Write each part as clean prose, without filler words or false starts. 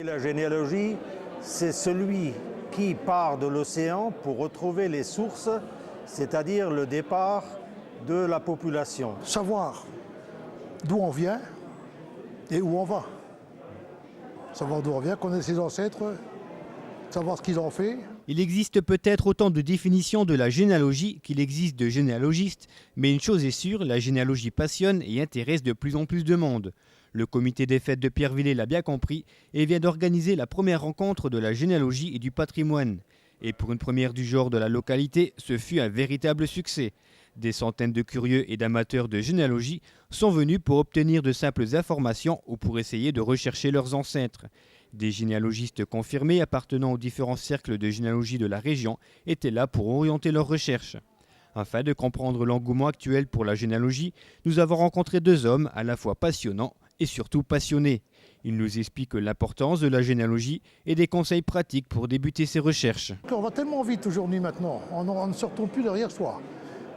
La généalogie, c'est celui qui part de l'océan pour retrouver les sources, c'est-à-dire le départ de la population. Savoir d'où on vient et où on va. Savoir d'où on vient, connaître ses ancêtres, savoir ce qu'ils ont fait. Il existe peut-être autant de définitions de la généalogie qu'il existe de généalogistes, mais une chose est sûre, la généalogie passionne et intéresse de plus en plus de monde. Le comité des fêtes de Pierrevillers l'a bien compris et vient d'organiser la première rencontre de la généalogie et du patrimoine. Et pour une première du genre de la localité, ce fut un véritable succès. Des centaines de curieux et d'amateurs de généalogie sont venus pour obtenir de simples informations ou pour essayer de rechercher leurs ancêtres. Des généalogistes confirmés appartenant aux différents cercles de généalogie de la région étaient là pour orienter leurs recherches. Afin de comprendre l'engouement actuel pour la généalogie, nous avons rencontré deux hommes à la fois passionnants et surtout passionnés. Ils nous expliquent l'importance de la généalogie et des conseils pratiques pour débuter ces recherches. On va tellement vite aujourd'hui maintenant, on ne se retourne plus derrière soi.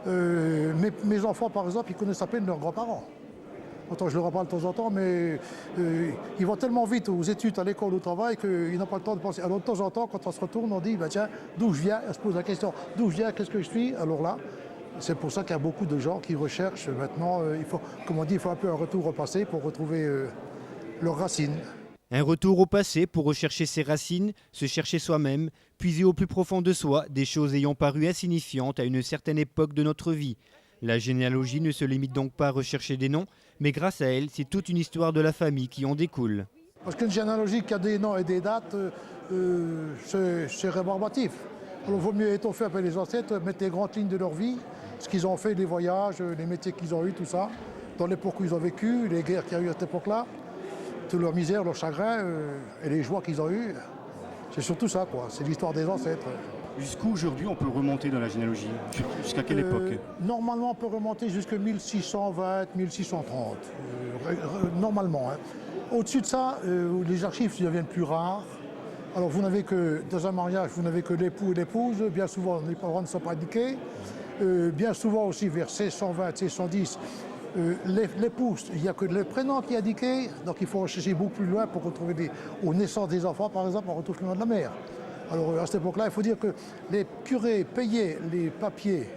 Mes enfants, par exemple, ils connaissent à peine leurs grands-parents. Autant je leur en parle de temps en temps, mais ils vont tellement vite aux études, à l'école, au travail, qu'ils n'ont pas le temps de penser. Alors de temps en temps, quand on se retourne, on dit, bah, tiens, d'où je viens? On se pose la question, d'où je viens, qu'est-ce que je suis? Alors là, c'est pour ça qu'il y a beaucoup de gens qui recherchent maintenant, il faut, comme on dit, il faut un peu un retour au passé pour retrouver leurs racines. Un retour au passé pour rechercher ses racines, se chercher soi-même, puiser au plus profond de soi des choses ayant paru insignifiantes à une certaine époque de notre vie. La généalogie ne se limite donc pas à rechercher des noms, mais grâce à elle, c'est toute une histoire de la famille qui en découle. Parce qu'une généalogie qui a des noms et des dates, c'est rébarbatif. Alors il vaut mieux étoffer un peu les ancêtres, mettre les grandes lignes de leur vie, ce qu'ils ont fait, les voyages, les métiers qu'ils ont eus, tout ça, dans l'époque où ils ont vécu, les guerres qu'il y a eu à cette époque-là, toute leur misère, leur chagrin et les joies qu'ils ont eues. C'est surtout ça, quoi. C'est l'histoire des ancêtres. Jusqu'où aujourd'hui on peut remonter dans la généalogie? Jusqu'à quelle époque? Normalement, on peut remonter jusqu'à 1620, 1630. Normalement. Hein. Au-dessus de ça, les archives deviennent plus rares. Alors, vous n'avez que, dans un mariage, vous n'avez que l'époux et l'épouse. Bien souvent, les parents ne sont pas indiqués. Bien souvent aussi, vers 1620, 1610, l'épouse, il n'y a que le prénom qui est indiqué. Donc, il faut rechercher beaucoup plus loin pour retrouver aux naissances des enfants, par exemple, on retrouve le nom de la mère. Alors à cette époque-là, il faut dire que les curés payaient les papiers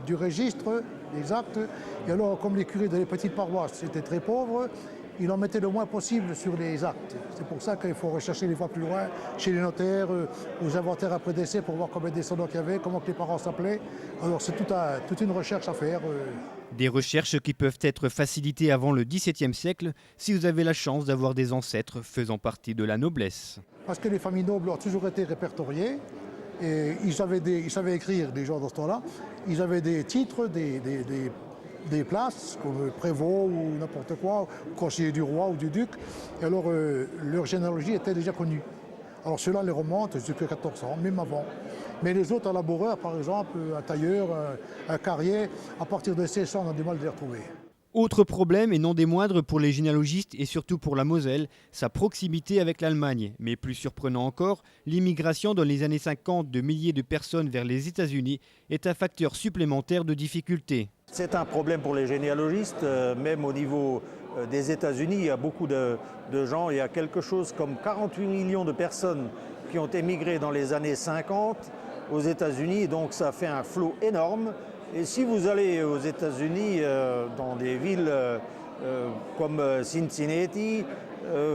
du registre, les actes, et alors comme les curés de les petites paroisses étaient très pauvres, ils en mettaient le moins possible sur les actes. C'est pour ça qu'il faut rechercher des fois plus loin, chez les notaires, aux inventaires après décès, pour voir combien de descendants qu'il y avait, comment que les parents s'appelaient. Alors c'est toute une recherche à faire. Des recherches qui peuvent être facilitées avant le XVIIe siècle si vous avez la chance d'avoir des ancêtres faisant partie de la noblesse. Parce que les familles nobles ont toujours été répertoriées et ils savaient écrire, les gens dans ce temps-là. Ils avaient des titres, des places, comme prévôt ou n'importe quoi, conseiller du roi ou du duc. Et alors leur généalogie était déjà connue. Alors ceux-là les remontent jusqu'à 1400, même avant. Mais les autres, un laboureur par exemple, un tailleur, un carrier, à partir de 1600, on a du mal de les retrouver. Autre problème, et non des moindres pour les généalogistes et surtout pour la Moselle, sa proximité avec l'Allemagne. Mais plus surprenant encore, l'immigration dans les années 50 de milliers de personnes vers les États-Unis est un facteur supplémentaire de difficulté. C'est un problème pour les généalogistes, même au niveau des États-Unis, il y a beaucoup de gens, il y a quelque chose comme 48 millions de personnes qui ont émigré dans les années 50 aux États-Unis, donc ça fait un flot énorme. Et si vous allez aux États-Unis, dans des villes comme Cincinnati,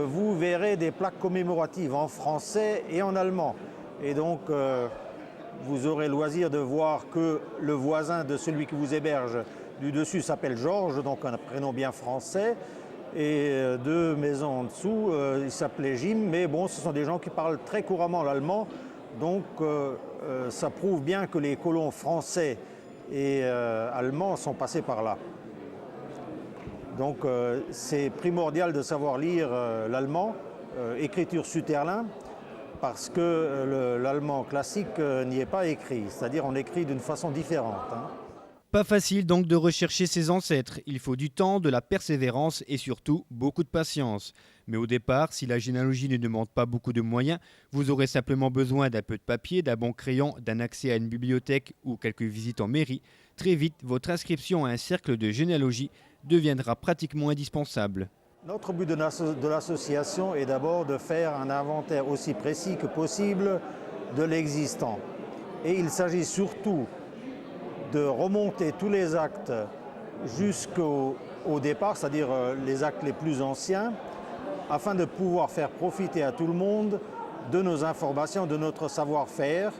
vous verrez des plaques commémoratives en français et en allemand. Et donc, vous aurez le loisir de voir que le voisin de celui qui vous héberge du dessus s'appelle Georges, donc un prénom bien français. Et deux maisons en dessous, il s'appelait Jim, mais bon, ce sont des gens qui parlent très couramment l'allemand. Donc, ça prouve bien que les colons français et allemands sont passés par là. Donc c'est primordial de savoir lire l'allemand, écriture Suterlin, parce que l'allemand classique n'y est pas écrit, c'est-à-dire on écrit d'une façon différente. Hein. Pas facile donc de rechercher ses ancêtres. Il faut du temps, de la persévérance et surtout beaucoup de patience. Mais au départ, si la généalogie ne demande pas beaucoup de moyens, vous aurez simplement besoin d'un peu de papier, d'un bon crayon, d'un accès à une bibliothèque ou quelques visites en mairie. Très vite, votre inscription à un cercle de généalogie deviendra pratiquement indispensable. Notre but de l'association est d'abord de faire un inventaire aussi précis que possible de l'existant. Et il s'agit surtout de remonter tous les actes jusqu'au départ, c'est-à-dire les actes les plus anciens, afin de pouvoir faire profiter à tout le monde de nos informations, de notre savoir-faire,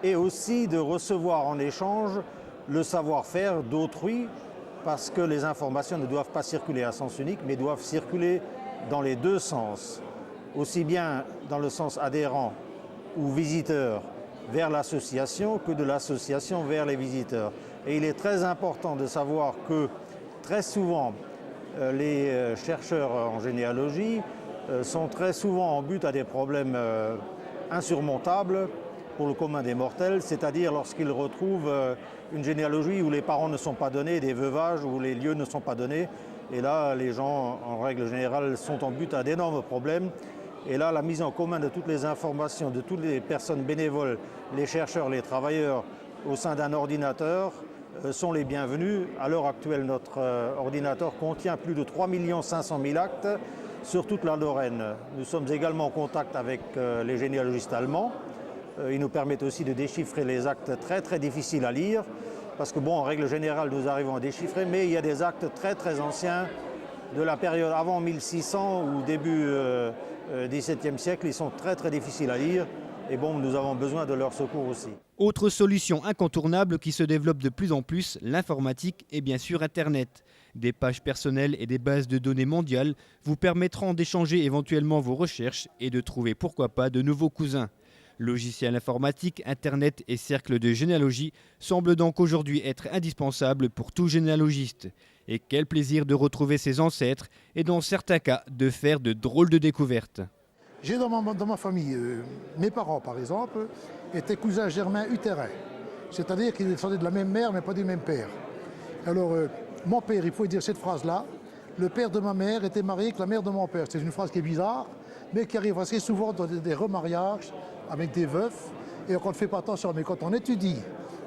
et aussi de recevoir en échange le savoir-faire d'autrui, parce que les informations ne doivent pas circuler à sens unique, mais doivent circuler dans les deux sens, aussi bien dans le sens adhérent ou visiteur vers l'association que de l'association vers les visiteurs. Et il est très important de savoir que très souvent, les chercheurs en généalogie sont très souvent en but à des problèmes insurmontables pour le commun des mortels, c'est-à-dire lorsqu'ils retrouvent une généalogie où les parents ne sont pas donnés, des veuvages où les lieux ne sont pas donnés. Et là, les gens, en règle générale, sont en but à d'énormes problèmes. Et là, la mise en commun de toutes les informations, de toutes les personnes bénévoles, les chercheurs, les travailleurs, au sein d'un ordinateur, sont les bienvenus. À l'heure actuelle, notre ordinateur contient plus de 3 500 000 actes sur toute la Lorraine. Nous sommes également en contact avec les généalogistes allemands. Ils nous permettent aussi de déchiffrer les actes très très difficiles à lire, parce que bon, en règle générale, nous arrivons à déchiffrer, mais il y a des actes très très anciens de la période avant 1600 ou début XVIIe siècle. Ils sont très très difficiles à lire, et bon, nous avons besoin de leur secours aussi. Autre solution incontournable qui se développe de plus en plus, l'informatique et bien sûr Internet. Des pages personnelles et des bases de données mondiales vous permettront d'échanger éventuellement vos recherches et de trouver pourquoi pas de nouveaux cousins. Logiciels informatiques, Internet et cercles de généalogie semblent donc aujourd'hui être indispensables pour tout généalogiste. Et quel plaisir de retrouver ses ancêtres et dans certains cas de faire de drôles de découvertes. J'ai dans ma famille, mes parents par exemple, étaient cousins germains utérin, c'est-à-dire qu'ils descendaient de la même mère mais pas du même père. Alors mon père, il faut dire cette phrase-là, le père de ma mère était marié avec la mère de mon père. C'est une phrase qui est bizarre, mais qui arrive assez souvent dans des remariages avec des veufs, et on ne fait pas attention. Mais quand on étudie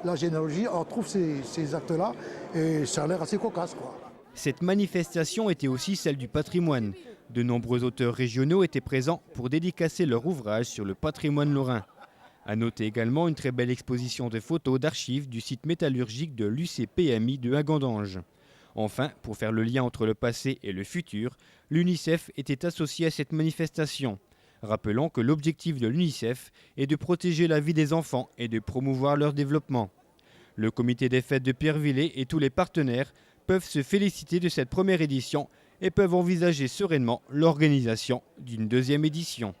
la généalogie, on trouve ces actes-là, et ça a l'air assez cocasse, quoi. Cette manifestation était aussi celle du patrimoine. De nombreux auteurs régionaux étaient présents pour dédicacer leur ouvrage sur le patrimoine lorrain. À noter également une très belle exposition de photos d'archives du site métallurgique de l'UCPMI de Hagandange. Enfin, pour faire le lien entre le passé et le futur, l'UNICEF était associé à cette manifestation. Rappelons que l'objectif de l'UNICEF est de protéger la vie des enfants et de promouvoir leur développement. Le comité des fêtes de Pierrevillers et tous les partenaires peuvent se féliciter de cette première édition et peuvent envisager sereinement l'organisation d'une deuxième édition.